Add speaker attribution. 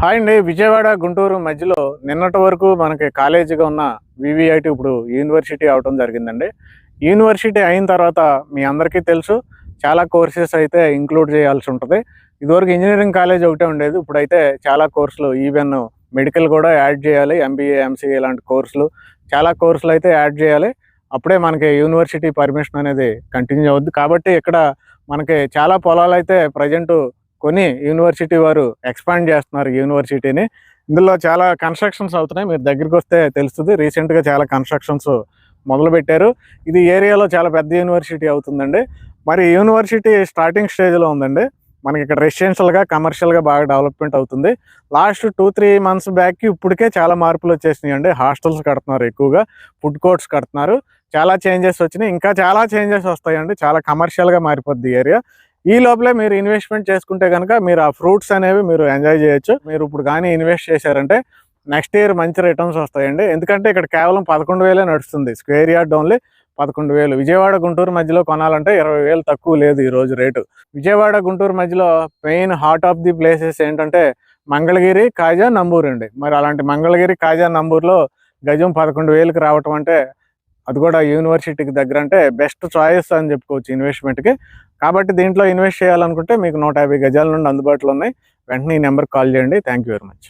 Speaker 1: Hi అండి. విజయవాడ, గుంటూరు మధ్యలో నిన్నటి వరకు మనకి కాలేజీగా ఉన్న వివిఐటి ఇప్పుడు యూనివర్సిటీ అవటం జరిగిందండి. యూనివర్సిటీ అయిన తర్వాత మీ అందరికీ తెలుసు చాలా కోర్సెస్ అయితే ఇంక్లూడ్ చేయాల్సి ఉంటుంది. ఇదివరకు ఇంజనీరింగ్ కాలేజ్ ఒకటే ఉండేది. ఇప్పుడైతే చాలా కోర్సులు ఈవెన్ మెడికల్ కూడా యాడ్ చేయాలి. ఎంబీఏ, ఎంసీఏ ఇలాంటి కోర్సులు చాలా కోర్సులు అయితే యాడ్ చేయాలి. అప్పుడే మనకి యూనివర్సిటీ పర్మిషన్ అనేది కంటిన్యూ అవుద్ది. కాబట్టి ఇక్కడ మనకి చాలా పొలాలు అయితే ప్రజెంట్ కొని యూనివర్సిటీ వారు ఎక్స్పాండ్ చేస్తున్నారు యూనివర్సిటీని. ఇందులో చాలా కన్స్ట్రక్షన్స్ అవుతున్నాయి. మీరు దగ్గరికి వస్తే తెలుస్తుంది. రీసెంట్గా చాలా కన్స్ట్రక్షన్స్ మొదలుపెట్టారు. ఇది ఏరియాలో చాలా పెద్ద యూనివర్సిటీ అవుతుందండి. మరి యూనివర్సిటీ స్టార్టింగ్ స్టేజ్లో ఉందండి. మనకి ఇక్కడ రెసిడెన్షియల్గా, కమర్షియల్గా బాగా డెవలప్మెంట్ అవుతుంది. లాస్ట్ 2-3 మంత్స్ బ్యాక్కి ఇప్పటికే చాలా మార్పులు వచ్చేసినాయి అండి. హాస్టల్స్ కడుతున్నారు, ఎక్కువగా ఫుడ్ కోర్ట్స్ కడుతున్నారు. చాలా చేంజెస్ వచ్చినాయి. ఇంకా చాలా చేంజెస్ వస్తాయండి. చాలా కమర్షియల్గా మారిపోద్ది ఏరియా. ఈ లోపలే మీరు ఇన్వెస్ట్మెంట్ చేసుకుంటే కనుక మీరు ఆ ఫ్రూట్స్ అనేవి మీరు ఎంజాయ్ చేయొచ్చు. మీరు ఇప్పుడు కానీ ఇన్వెస్ట్ చేశారంటే నెక్స్ట్ ఇయర్ మంచి రిటర్న్స్ వస్తాయండి. ఎందుకంటే ఇక్కడ కేవలం 11,000 నడుస్తుంది. Square yard only 11,000. Vijayawada, Guntur మధ్యలో కొనాలంటే 20,000 తక్కువ లేదు ఈరోజు రేటు. విజయవాడ, గుంటూరు మధ్యలో main heart of the places ఏంటంటే మంగళగిరి, కాజా, నంబూరు అండి. మరి అలాంటి మంగళగిరి, కాజా, నంబూరులో గజం 11,000కి రావటం అంటే అది కూడా యూనివర్సిటీకి దగ్గర అంటే బెస్ట్ చాయిస్ అని చెప్పుకోవచ్చు ఇన్వెస్ట్మెంట్కి. కాబట్టి దీంట్లో ఇన్వెస్ట్ చేయాలనుకుంటే మీకు 150 గజాల నుండి అందుబాటులో ఉన్నాయి. వెంటనే ఈ నెంబర్కి కాల్ చేయండి. Thank you very much.